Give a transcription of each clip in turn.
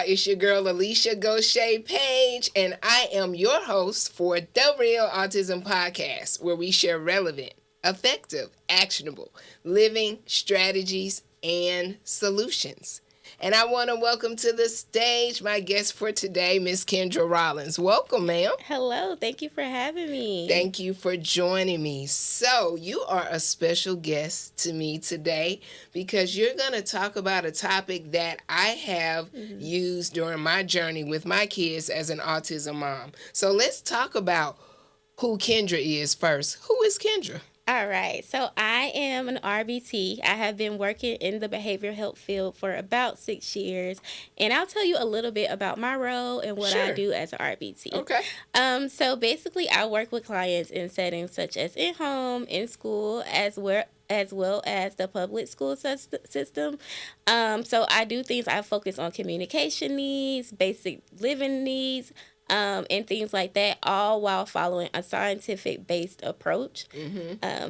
It's your girl Alicia Page, and I am your host for the REAL Autism Podcast, where we share relevant, effective, actionable living strategies and solutions. And I want to welcome to the stage my guest for today, Miss Kendra Rollins. Welcome, ma'am. Hello. Thank you for having me. Thank you for joining me. So, you are a special guest to me today because you're going to talk about a topic that I have used during my journey with my kids as an autism mom. So, let's talk about who Kendra is first. Who is Kendra? All right. So I am an RBT. I have been working in the behavioral health field for about 6 years. And I'll tell you a little bit about my role and what I do as an RBT. Okay. So basically, I work with clients in settings such as in home, in school, as well as the public school system. So I do things. I focus on communication needs, basic living needs, and things like that, all while following a scientific-based approach.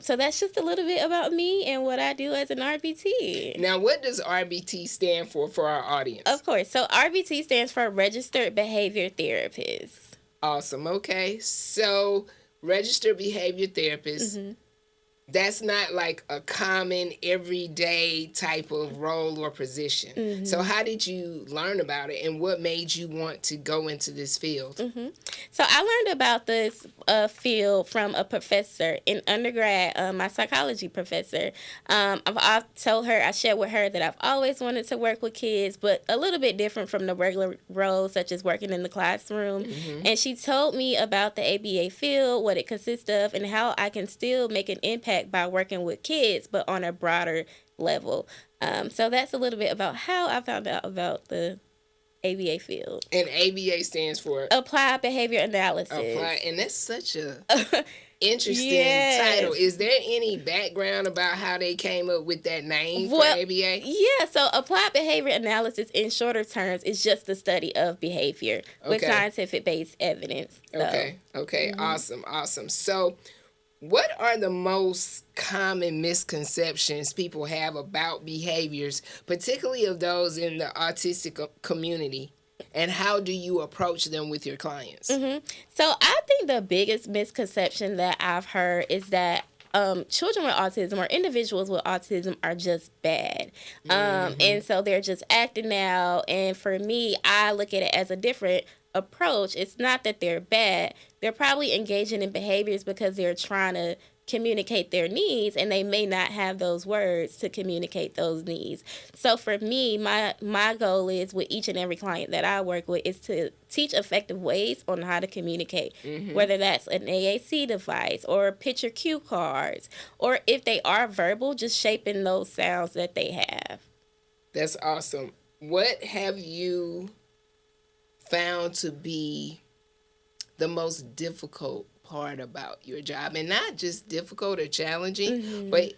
So that's just a little bit about me and what I do as an RBT. Now, what does RBT stand for our audience? Of course. So RBT stands for Registered Behavior Therapist. Awesome. Okay. So, registered behavior therapist. That's not like a common everyday type of role or position. So how did you learn about it, and what made you want to go into this field? So I learned about this field from a professor in undergrad, my psychology professor. I shared with her that I've always wanted to work with kids, but a little bit different from the regular roles, such as working in the classroom. And she told me about the ABA field, what it consists of, and how I can still make an impact by working with kids, but on a broader level. So that's a little bit about how I found out about the ABA field. And ABA stands for Applied Behavior Analysis. And that's such a interesting title. Is there any background about how they came up with that name for ABA? Yeah, so Applied Behavior Analysis in shorter terms is just the study of behavior with scientific-based evidence. So. Okay. Awesome. So, what are the most common misconceptions people have about behaviors, particularly of those in the autistic community, and how do you approach them with your clients? So I think the biggest misconception that I've heard is that children with autism or individuals with autism are just bad. And so they're just acting out. And for me, I look at it as a different approach. It's not that they're bad. They're probably engaging in behaviors because they're trying to communicate their needs, and they may not have those words to communicate those needs. So for me, my goal is with each and every client that I work with is to teach effective ways on how to communicate, whether that's an AAC device or picture cue cards, or if they are verbal, just shaping those sounds that they have. That's awesome. What have you found to be the most difficult part about your job? And not just difficult or challenging, but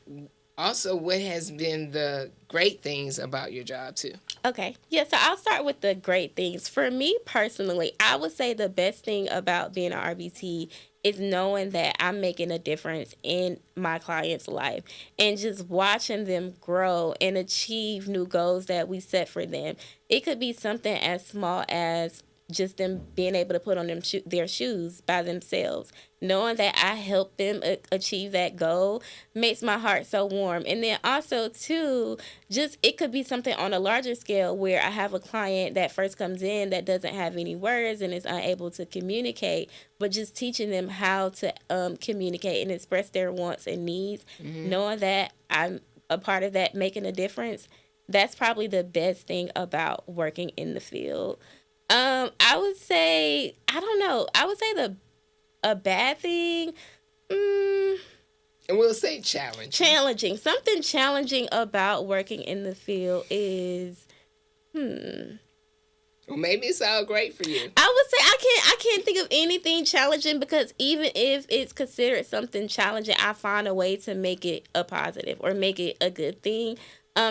also what has been the great things about your job too? Okay. Yeah, so I'll start with the great things. For me personally, I would say the best thing about being an RBT is knowing that I'm making a difference in my client's life and just watching them grow and achieve new goals that we set for them. It could be something as small as just them being able to put on their shoes by themselves. Knowing that I help them achieve that goal makes my heart so warm. And then also, too, just it could be something on a larger scale where I have a client that first comes in that doesn't have any words and is unable to communicate, but just teaching them how to communicate and express their wants and needs, knowing that I'm a part of that, making a difference, that's probably the best thing about working in the field. I would say, I don't know. I would say a bad thing. And we'll say challenging. Challenging. Something challenging about working in the field is, Well, maybe it's all great for you. I would say I can't think of anything challenging, because even if it's considered something challenging, I find a way to make it a positive or make it a good thing.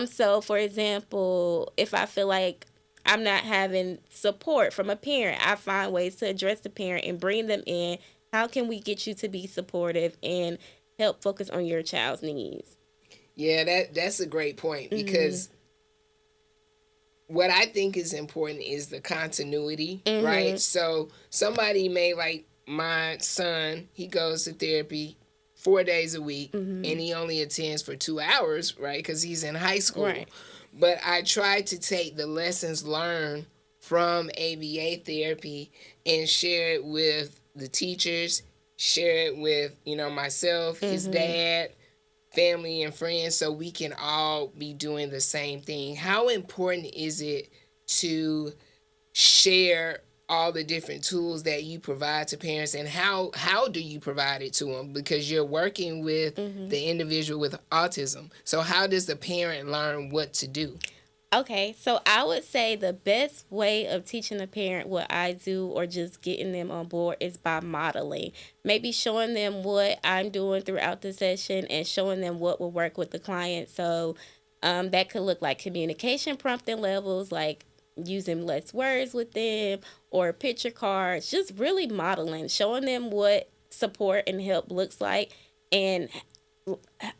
So for example, if I feel like I'm not having support from a parent, I find ways to address the parent and bring them in. How can we get you to be supportive and help focus on your child's needs? Yeah, that's a great point, because what I think is important is the continuity, right? So somebody may, like my son, he goes to therapy 4 days a week, and he only attends for 2 hours, right? Because he's in high school. Right. But I try to take the lessons learned from ABA therapy and share it with the teachers, share it with, myself, his dad, family, and friends, so we can all be doing the same thing. How important is it to share all the different tools that you provide to parents, and how do you provide it to them? Because you're working with the individual with autism. So how does the parent learn what to do? Okay, so I would say the best way of teaching a parent what I do or just getting them on board is by modeling. Maybe showing them what I'm doing throughout the session and showing them what will work with the client. So that could look like communication prompting levels, like using less words with them or picture cards, just really modeling, showing them what support and help looks like, and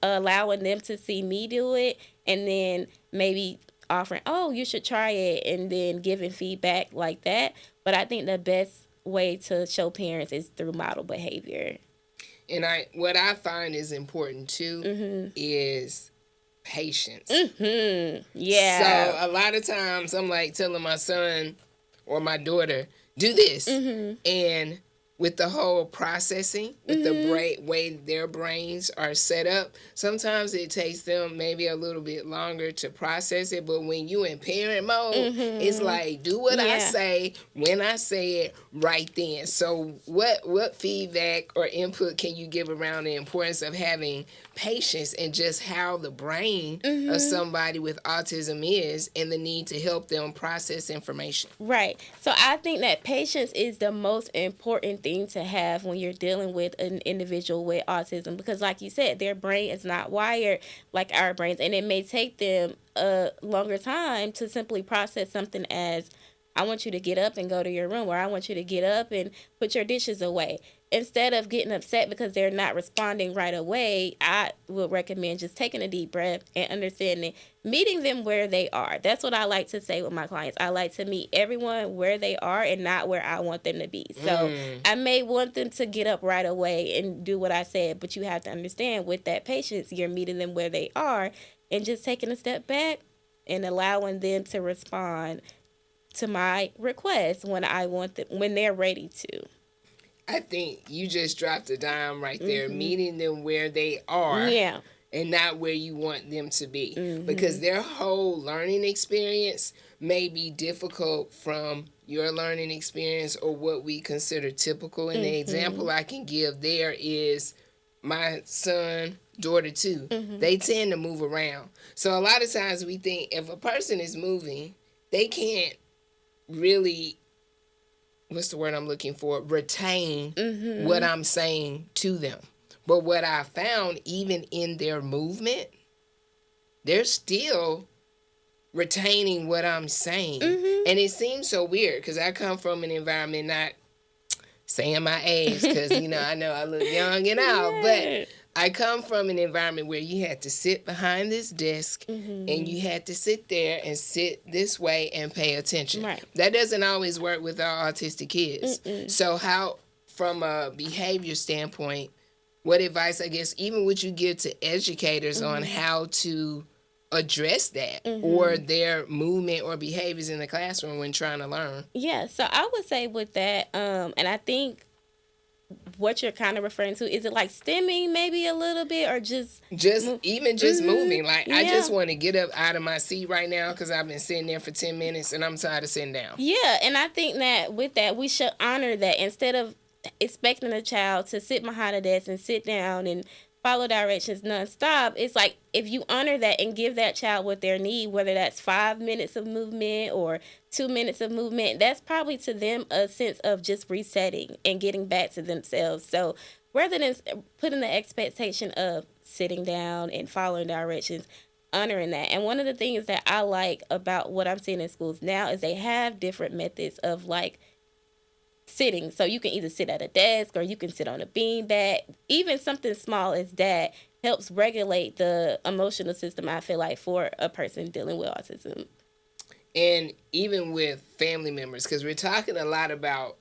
allowing them to see me do it, and then maybe offering, oh, you should try it, and then giving feedback like that. But I think the best way to show parents is through model behavior. And what I find is important too is patience. Yeah. So a lot of times I'm like telling my son or my daughter, do this. And with the whole processing, with the way their brains are set up, sometimes it takes them maybe a little bit longer to process it. But when you in parent mode, it's like, do what I say, when I say it, right then. So what feedback or input can you give around the importance of having patience and just how the brain of somebody with autism is, and the need to help them process information? Right. So I think that patience is the most important thing to have when you're dealing with an individual with autism, because like you said, their brain is not wired like our brains, and it may take them a longer time to simply process something as, I want you to get up and go to your room, or I want you to get up and put your dishes away. Instead of getting upset because they're not responding right away, I would recommend just taking a deep breath and understanding, meeting them where they are. That's what I like to say with my clients. I like to meet everyone where they are and not where I want them to be. So I may want them to get up right away and do what I said, but you have to understand, with that patience, you're meeting them where they are and just taking a step back and allowing them to respond to my request when I want them, when they're ready to. I think you just dropped a dime right there, meeting them where they are. Yeah. And not where you want them to be. Because their whole learning experience may be difficult from your learning experience, or what we consider typical. And the example I can give there is my son, daughter too. They tend to move around. So a lot of times we think if a person is moving, they can't really, what's the word I'm looking for, retain what I'm saying to them. But what I found, even in their movement, they're still retaining what I'm saying. And it seems so weird because I come from an environment, not saying my age, because, I know I look young and out, but I come from an environment where you had to sit behind this desk and you had to sit there and sit this way and pay attention. Right. That doesn't always work with our autistic kids. So how, from a behavior standpoint, what advice, I guess, even would you give to educators on how to address that or their movement or behaviors in the classroom when trying to learn? Yeah, so I would say with that, and I think what you're kind of referring to, is it like stimming maybe a little bit, or just moving? Like, I just want to get up out of my seat right now because I've been sitting there for 10 minutes and I'm tired of sitting down. Yeah, and I think that with that, we should honor that instead of expecting a child to sit behind a desk and sit down and follow directions nonstop. It's like, if you honor that and give that child what they need, whether that's 5 minutes of movement or 2 minutes of movement, that's probably to them a sense of just resetting and getting back to themselves. So rather than putting the expectation of sitting down and following directions, honoring that. And one of the things that I like about what I'm seeing in schools now is they have different methods of like sitting. So you can either sit at a desk or you can sit on a beanbag. Even something small as that helps regulate the emotional system, I feel like, for a person dealing with autism. And even with family members, because we're talking a lot about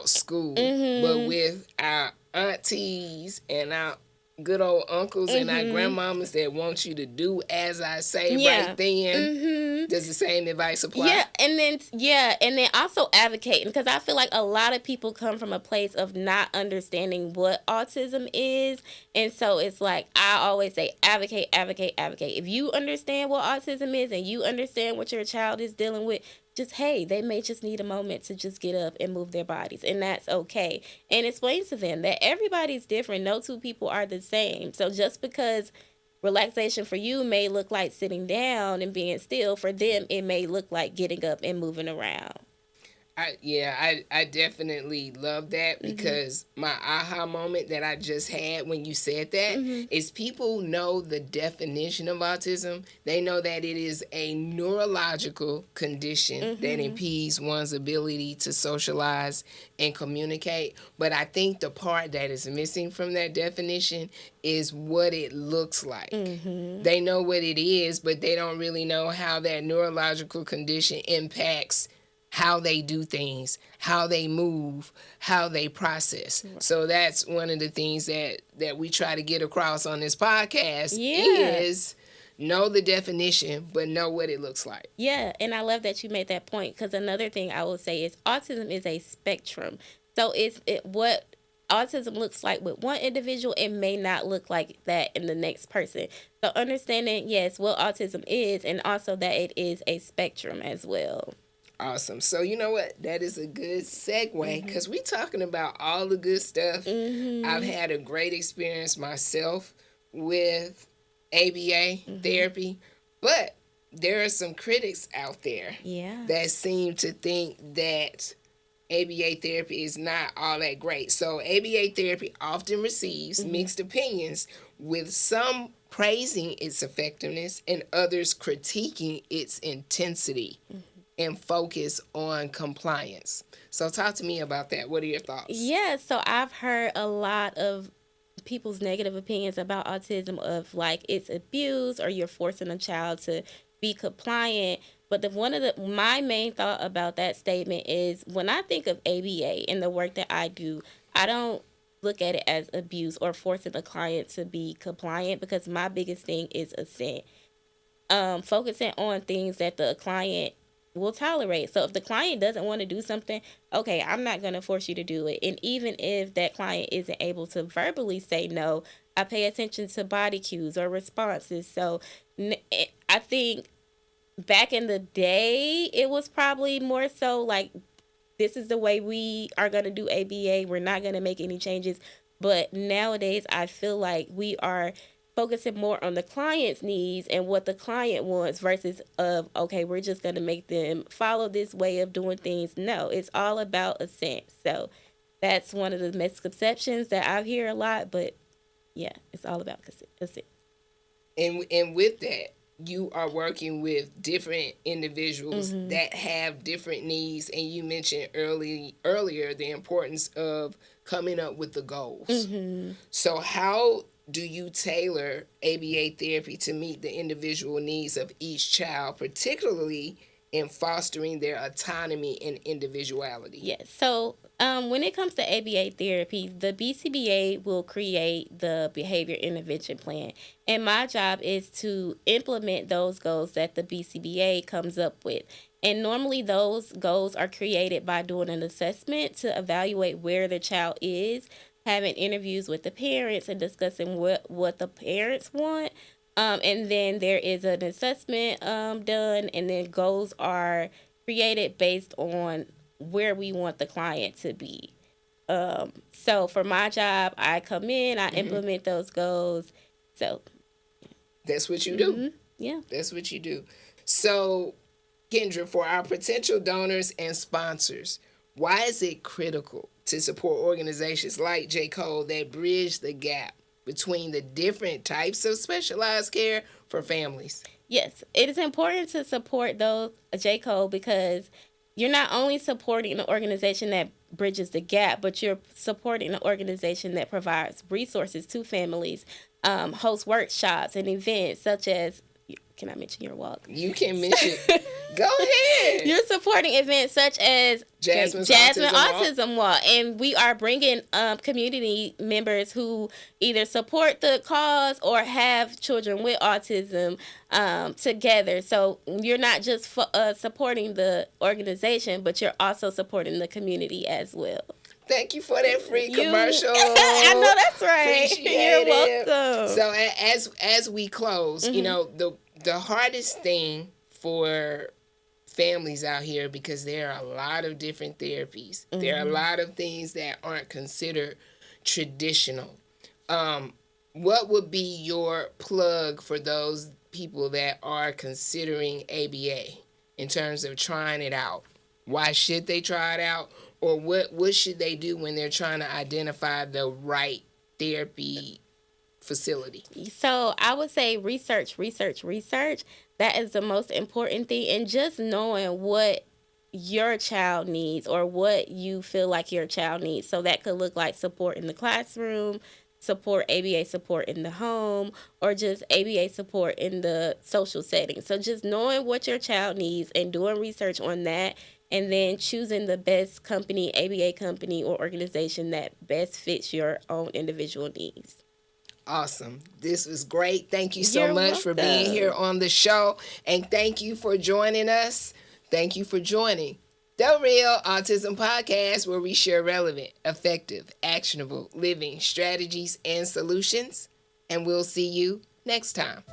school, but Mm-hmm. with our aunties and our good old uncles and our Mm-hmm. grandmamas that want you to do as I say Yeah. right then, Mm-hmm. does the same advice apply? And then also advocating, because I feel like a lot of people come from a place of not understanding what autism is, and so it's like I always say, advocate, advocate, advocate. If you understand what autism is and you understand what your child is dealing with, just hey, they may just need a moment to just get up and move their bodies, and that's okay. And explain to them that everybody's different. No two people are the same. So just because relaxation for you may look like sitting down and being still, for them it may look like getting up and moving around. I definitely love that, Mm-hmm. because my aha moment that I just had when you said that Mm-hmm. is people know the definition of autism. They know that it is a neurological condition that Mm-hmm. impedes one's ability to socialize and communicate. But I think the part that is missing from that definition is what it looks like. Mm-hmm. They know what it is, but they don't really know how that neurological condition impacts how they do things, how they move, how they process. So that's one of the things that we try to get across on this podcast Yeah. is know the definition, but know what it looks like. Yeah, and I love that you made that point, because another thing I will say is autism is a spectrum. So what autism looks like with one individual, it may not look like that in the next person. So understanding, yes, what autism is, and also that it is a spectrum as well. Awesome. So you know what? That is a good segue, because we talking about all the good stuff. Mm-hmm. I've had a great experience myself with ABA therapy, but there are some critics out there Yeah. that seem to think that ABA therapy is not all that great. So ABA therapy often receives mixed opinions, with some praising its effectiveness and others critiquing its intensity and focus on compliance. So talk to me about that. What are your thoughts? Yeah, so I've heard a lot of people's negative opinions about autism, of like it's abuse or you're forcing a child to be compliant. But my main thought about that statement is, when I think of ABA and the work that I do, I don't look at it as abuse or forcing a client to be compliant, because my biggest thing is assent. Focusing on things that the client will tolerate. So if the client doesn't want to do something, okay, I'm not going to force you to do it. And even if that client isn't able to verbally say no, I pay attention to body cues or responses. So I think back in the day, it was probably more so like, this is the way we are going to do ABA. We're not going to make any changes. But nowadays, I feel like we are focusing more on the client's needs and what the client wants, versus of, okay, we're just going to make them follow this way of doing things. No, it's all about assent. So that's one of the misconceptions that I hear a lot. But yeah, it's all about assent. And with that, you are working with different individuals that have different needs, and you mentioned earlier the importance of coming up with the goals. So how do you tailor ABA therapy to meet the individual needs of each child, particularly in fostering their autonomy and individuality? Yes. So when it comes to ABA therapy, the BCBA will create the behavior intervention plan. And my job is to implement those goals that the BCBA comes up with. And normally those goals are created by doing an assessment to evaluate where the child is, having interviews with the parents and discussing what the parents want. And then there is an assessment done, and then goals are created based on where we want the client to be. So for my job, I come in, I implement those goals. So That's what you do. yeah. That's what you do. So, Kendra, for our potential donors and sponsors, why is it critical to support organizations like J. Cole that bridge the gap between the different types of specialized care for families? Yes, it is important to support those J. Cole, because you're not only supporting an organization that bridges the gap, but you're supporting an organization that provides resources to families, hosts workshops and events such as can I mention your walk? You can mention. Go ahead. You're supporting events such as Jasmine Autism Walk. And we are bringing community members who either support the cause or have children with autism together. So you're not just supporting the organization, but you're also supporting the community as well. Thank you for that free commercial. I know that's right. Appreciate You're welcome. So as we close, you know, the hardest thing for families out here, because there are a lot of different therapies. There are a lot of things that aren't considered traditional. What would be your plug for those people that are considering ABA in terms of trying it out? Why should they try it out? Or what should they do when they're trying to identify the right therapy facility? So I would say research. That is the most important thing. And just knowing what your child needs or what you feel like your child needs. So that could look like support in the classroom, ABA support in the home, or just ABA support in the social setting. So just knowing what your child needs and doing research on that, and then choosing the best company, ABA company or organization that best fits your own individual needs. Awesome. This was great. Thank you so You're much for being here on the show. And thank you for joining us. Thank you for joining the Real Autism Podcast, where we share relevant, effective, actionable living strategies and solutions. And we'll see you next time.